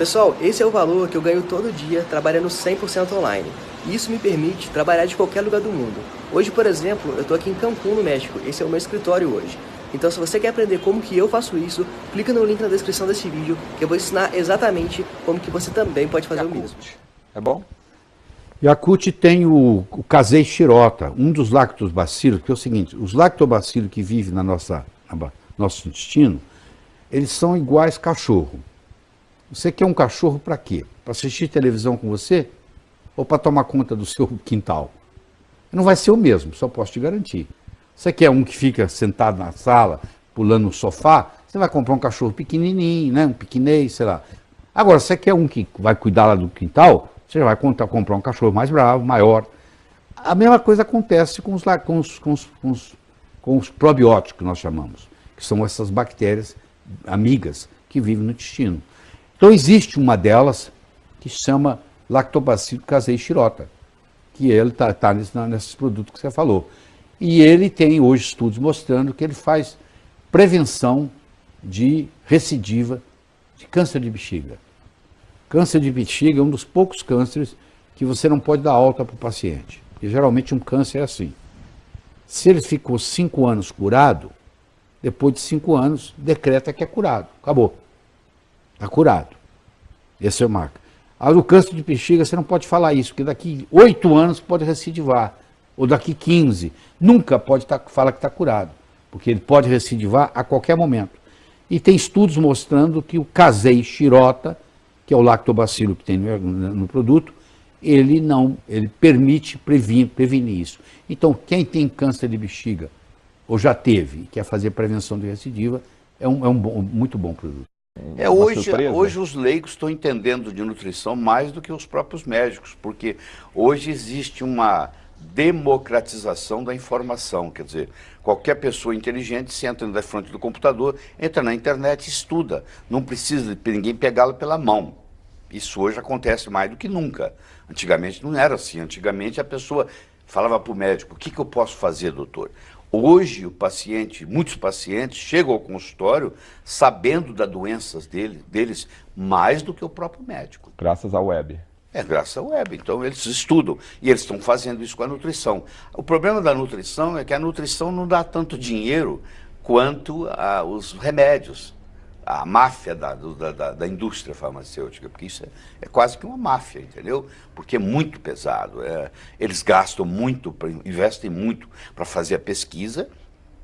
Pessoal, esse é o valor que eu ganho todo dia trabalhando 100% online. E isso me permite trabalhar de qualquer lugar do mundo. Hoje, por exemplo, eu estou aqui em Cancún, no México. Esse é o meu escritório hoje. Então, se você quer aprender como que eu faço isso, clica no link na descrição desse vídeo, que eu vou ensinar exatamente como que você também pode fazer o mesmo. É bom? Yakult tem o Casei shirota, um dos lactobacilos, que é o seguinte, os lactobacilos que vivem na nosso intestino, eles são iguais cachorro. Você quer um cachorro para quê? Para assistir televisão com você? Ou para tomar conta do seu quintal? Não vai ser o mesmo, só posso te garantir. Você quer um que fica sentado na sala, pulando no sofá? Você vai comprar um cachorro pequenininho, né? Um piquinês, sei lá. Agora, você quer um que vai cuidar lá do quintal? Você já vai comprar um cachorro mais bravo, maior. A mesma coisa acontece com os probióticos que nós chamamos, que são essas bactérias amigas que vivem no intestino. Então existe uma delas que se chama Lactobacillus casei shirota, que ele está nesses produtos que você falou. E ele tem hoje estudos mostrando que ele faz prevenção de recidiva de câncer de bexiga. Câncer de bexiga é um dos poucos cânceres que você não pode dar alta para o paciente. E geralmente um câncer é assim. Se ele ficou 5 anos curado, depois de 5 anos, decreta que é curado. Acabou. Está curado. Esse é o marco. O câncer de bexiga, você não pode falar isso, porque daqui 8 anos pode recidivar. Ou daqui 15. Nunca pode falar que está curado. Porque ele pode recidivar a qualquer momento. E tem estudos mostrando que o Casei shirota, que é o lactobacilo que tem no produto, ele permite prevenir isso. Então, quem tem câncer de bexiga, ou já teve, e quer fazer prevenção de recidiva, é muito bom produto. Hoje os leigos estão entendendo de nutrição mais do que os próprios médicos, porque hoje existe uma democratização da informação, quer dizer, qualquer pessoa inteligente senta na frente do computador, entra na internet e estuda, não precisa de ninguém pegá-lo pela mão. Isso hoje acontece mais do que nunca. Antigamente não era assim, antigamente a pessoa falava para o médico, o que eu posso fazer, doutor? Hoje muitos pacientes chegam ao consultório sabendo das doenças deles mais do que o próprio médico. Graças à web. Graças à web. Então eles estudam e eles estão fazendo isso com a nutrição. O problema da nutrição é que a nutrição não dá tanto dinheiro quanto os remédios. A máfia da indústria farmacêutica, porque isso é quase que uma máfia, entendeu? Porque é muito pesado. Eles gastam muito, investem muito para fazer a pesquisa,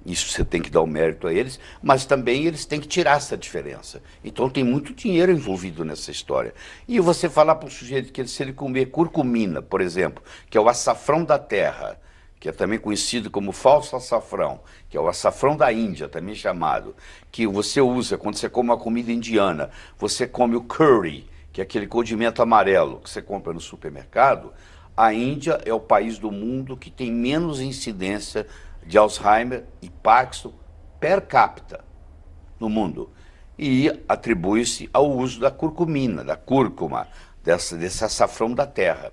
isso você tem que dar o mérito a eles, mas também eles têm que tirar essa diferença. Então tem muito dinheiro envolvido nessa história. E você falar para um sujeito que se ele comer curcumina, por exemplo, que é o açafrão da terra, que é também conhecido como falso açafrão, que é o açafrão da Índia, também chamado, que você usa quando você come uma comida indiana, você come o curry, que é aquele condimento amarelo que você compra no supermercado. A Índia é o país do mundo que tem menos incidência de Alzheimer e Parkinson per capita no mundo. E atribui-se ao uso da curcumina, da cúrcuma, desse açafrão da terra.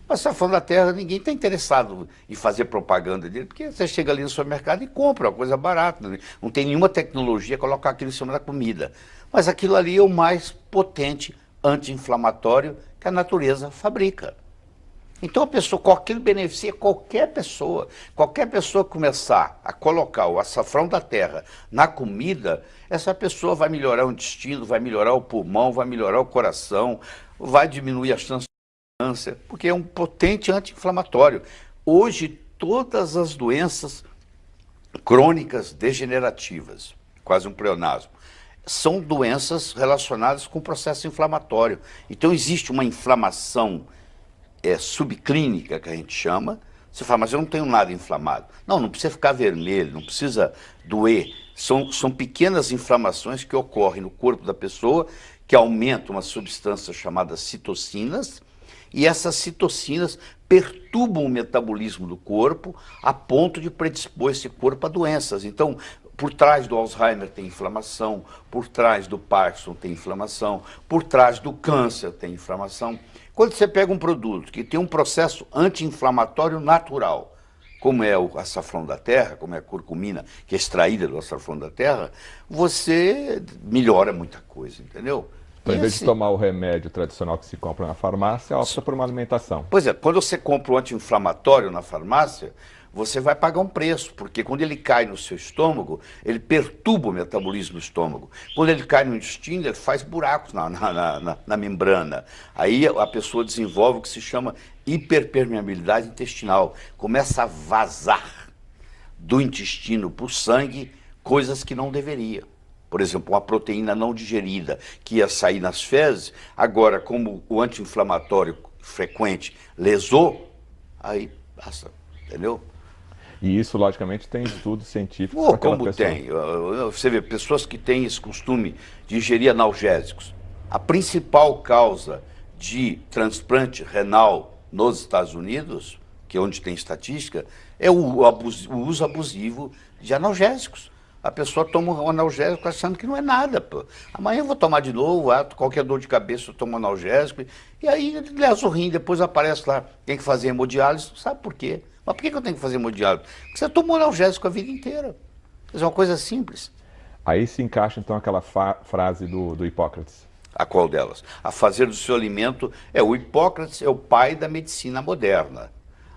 O açafrão da terra, ninguém está interessado em fazer propaganda dele, porque você chega ali no supermercado e compra uma coisa barata, não tem nenhuma tecnologia colocar aquilo em cima da comida. Mas aquilo ali é o mais potente anti-inflamatório que a natureza fabrica. Então a pessoa, aquilo beneficia qualquer pessoa que começar a colocar o açafrão da terra na comida, essa pessoa vai melhorar o intestino, vai melhorar o pulmão, vai melhorar o coração, vai diminuir a chance de câncer, porque é um potente anti-inflamatório. Hoje todas as doenças crônicas degenerativas, quase um pleonasmo, são doenças relacionadas com o processo inflamatório. Então existe uma inflamação subclínica, que a gente chama. Você fala, mas eu não tenho nada inflamado. Não precisa ficar vermelho, não precisa doer. São pequenas inflamações que ocorrem no corpo da pessoa, que aumentam uma substância chamada citocinas, e essas citocinas perturbam o metabolismo do corpo a ponto de predispor esse corpo a doenças. Então, por trás do Alzheimer tem inflamação, por trás do Parkinson tem inflamação, por trás do câncer tem inflamação. Quando você pega um produto que tem um processo anti-inflamatório natural, como é o açafrão da terra, como é a curcumina, que é extraída do açafrão da terra, você melhora muita coisa, entendeu? Então, em vez de tomar o remédio tradicional que se compra na farmácia, opta por uma alimentação. Pois é, quando você compra um anti-inflamatório na farmácia, você vai pagar um preço, porque quando ele cai no seu estômago, ele perturba o metabolismo do estômago. Quando ele cai no intestino, ele faz buracos na membrana. Aí a pessoa desenvolve o que se chama hiperpermeabilidade intestinal. Começa a vazar do intestino para o sangue coisas que não deveria. Por exemplo, uma proteína não digerida que ia sair nas fezes, agora como o anti-inflamatório frequente lesou, aí passa, entendeu? E isso, logicamente, tem estudos científicos para aquela Como pessoa. tem? Você vê, pessoas que têm esse costume de ingerir analgésicos. A principal causa de transplante renal nos Estados Unidos, que é onde tem estatística, é o uso abusivo de analgésicos. A pessoa toma um analgésico achando que não é nada. Pô. Amanhã eu vou tomar de novo, qualquer dor de cabeça eu tomo um analgésico. E aí lesa o rim, depois aparece lá, tem que fazer hemodiálise, não sabe por quê. Mas por que eu tenho que fazer hemodiálise? Porque você tomou analgésico a vida inteira. Isso é uma coisa simples. Aí se encaixa, então, aquela frase do Hipócrates. A qual delas? A fazer do seu alimento. O Hipócrates é o pai da medicina moderna.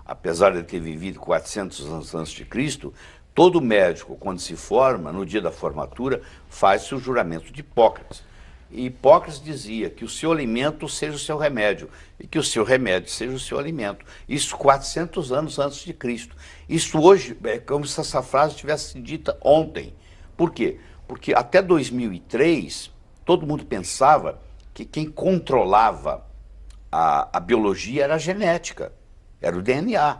Apesar de ter vivido 400 anos antes de Cristo, todo médico, quando se forma, no dia da formatura, faz-se o juramento de Hipócrates. E Hipócrates dizia que o seu alimento seja o seu remédio e que o seu remédio seja o seu alimento. Isso 400 anos antes de Cristo. Isso hoje é como se essa frase tivesse sido dita ontem. Por quê? Porque até 2003, todo mundo pensava que quem controlava a biologia era a genética, era o DNA.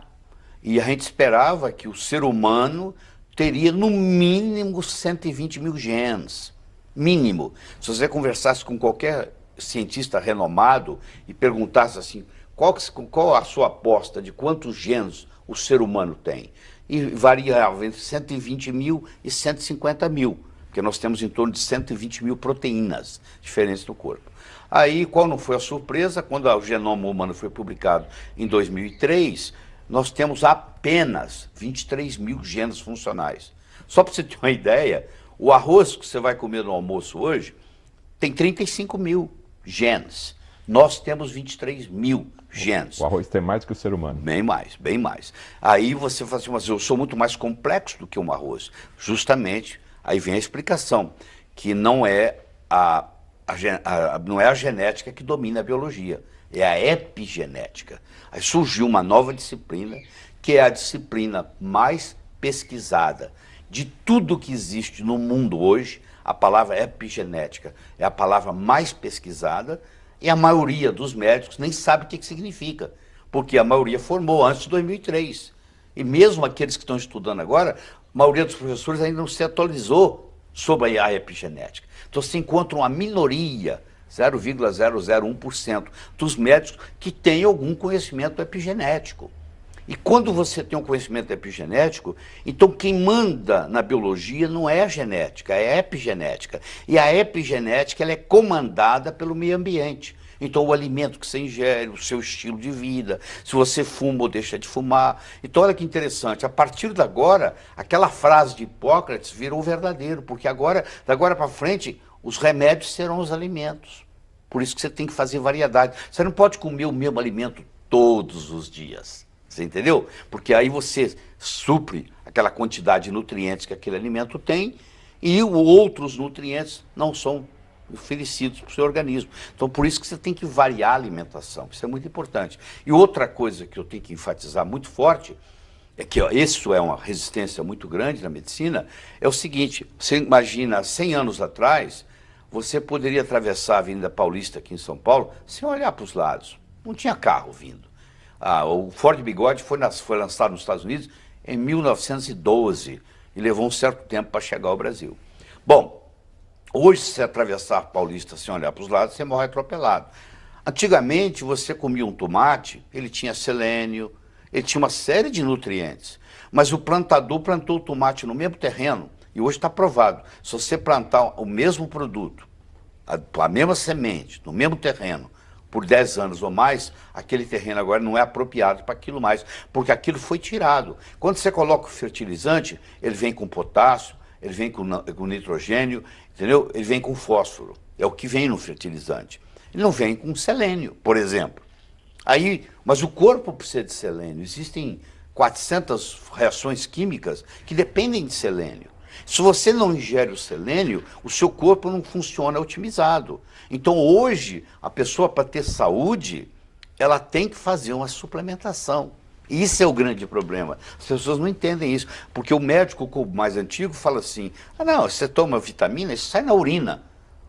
E a gente esperava que o ser humano teria no mínimo 120 mil genes. Mínimo. Se você conversasse com qualquer cientista renomado e perguntasse assim, qual a sua aposta de quantos genes o ser humano tem? E variava entre 120 mil e 150 mil, porque nós temos em torno de 120 mil proteínas diferentes no corpo. Aí, qual não foi a surpresa? Quando o genoma humano foi publicado em 2003, nós temos apenas 23 mil genes funcionais. Só para você ter uma ideia, o arroz que você vai comer no almoço hoje tem 35 mil genes. Nós temos 23 mil genes. O arroz tem mais que o ser humano. Bem mais, bem mais. Aí você fala assim, mas eu sou muito mais complexo do que um arroz. Justamente, aí vem a explicação, que não é não é a genética que domina a biologia, é a epigenética. Aí surgiu uma nova disciplina, que é a disciplina mais pesquisada de tudo que existe no mundo hoje. A palavra epigenética é a palavra mais pesquisada e a maioria dos médicos nem sabe o que significa, porque a maioria formou antes de 2003. E mesmo aqueles que estão estudando agora, a maioria dos professores ainda não se atualizou sobre a epigenética. Então você encontra uma minoria, 0,001% dos médicos que têm algum conhecimento epigenético. E quando você tem um conhecimento epigenético, então quem manda na biologia não é a genética, é a epigenética. E a epigenética ela é comandada pelo meio ambiente. Então o alimento que você ingere, o seu estilo de vida, se você fuma ou deixa de fumar. Então olha que interessante, a partir de agora, aquela frase de Hipócrates virou verdadeiro, porque agora, da agora para frente, os remédios serão os alimentos. Por isso que você tem que fazer variedade. Você não pode comer o mesmo alimento todos os dias. Você entendeu? Porque aí você supre aquela quantidade de nutrientes que aquele alimento tem e outros nutrientes não são oferecidos para o seu organismo. Então, por isso que você tem que variar a alimentação. Isso é muito importante. E outra coisa que eu tenho que enfatizar muito forte é que isso é uma resistência muito grande na medicina, é o seguinte, você imagina, 100 anos atrás, você poderia atravessar a Avenida Paulista aqui em São Paulo sem olhar para os lados. Não tinha carro vindo. O Ford Bigode foi lançado nos Estados Unidos em 1912 e levou um certo tempo para chegar ao Brasil. Bom, hoje se você atravessar a Paulista sem olhar para os lados, você morre atropelado. Antigamente você comia um tomate, ele tinha selênio, ele tinha uma série de nutrientes, mas o plantador plantou o tomate no mesmo terreno e hoje está provado. Se você plantar o mesmo produto, a mesma semente, no mesmo terreno, por 10 anos ou mais, aquele terreno agora não é apropriado para aquilo mais, porque aquilo foi tirado. Quando você coloca o fertilizante, ele vem com potássio, ele vem com nitrogênio, entendeu? Ele vem com fósforo. É o que vem no fertilizante. Ele não vem com selênio, por exemplo. Mas o corpo precisa de selênio. Existem 400 reações químicas que dependem de selênio. Se você não ingere o selênio, o seu corpo não funciona otimizado. Então hoje, a pessoa para ter saúde, ela tem que fazer uma suplementação. E isso é o grande problema. As pessoas não entendem isso. Porque o médico mais antigo fala assim, não, você toma vitamina, isso sai na urina.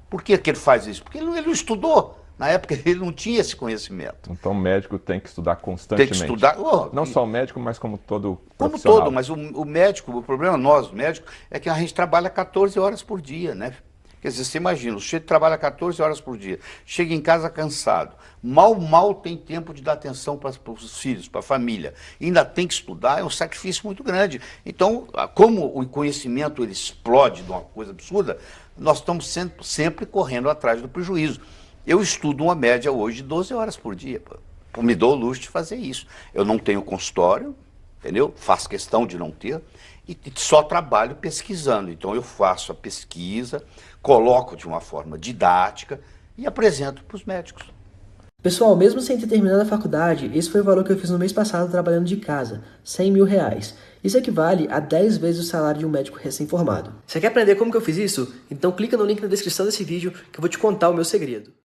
Por que ele faz isso? Porque ele não estudou. Na época ele não tinha esse conhecimento. Então o médico tem que estudar constantemente. Tem que estudar. Não só o médico, mas como todo como profissional. todo, mas o médico, o problema nós, médicos, é que a gente trabalha 14 horas por dia, né? Quer dizer, você imagina, o sujeito trabalha 14 horas por dia, chega em casa cansado, mal tem tempo de dar atenção para os filhos, para a família, e ainda tem que estudar, é um sacrifício muito grande. Então, como o conhecimento ele explode de uma coisa absurda, nós estamos sempre correndo atrás do prejuízo. Eu estudo uma média hoje de 12 horas por dia, me dou o luxo de fazer isso. Eu não tenho consultório, entendeu? Faço questão de não ter, e só trabalho pesquisando. Então eu faço a pesquisa, coloco de uma forma didática e apresento para os médicos. Pessoal, mesmo sem ter terminado a faculdade, esse foi o valor que eu fiz no mês passado trabalhando de casa, R$100 mil. Isso equivale a 10 vezes o salário de um médico recém-formado. Você quer aprender como que eu fiz isso? Então clica no link na descrição desse vídeo que eu vou te contar o meu segredo.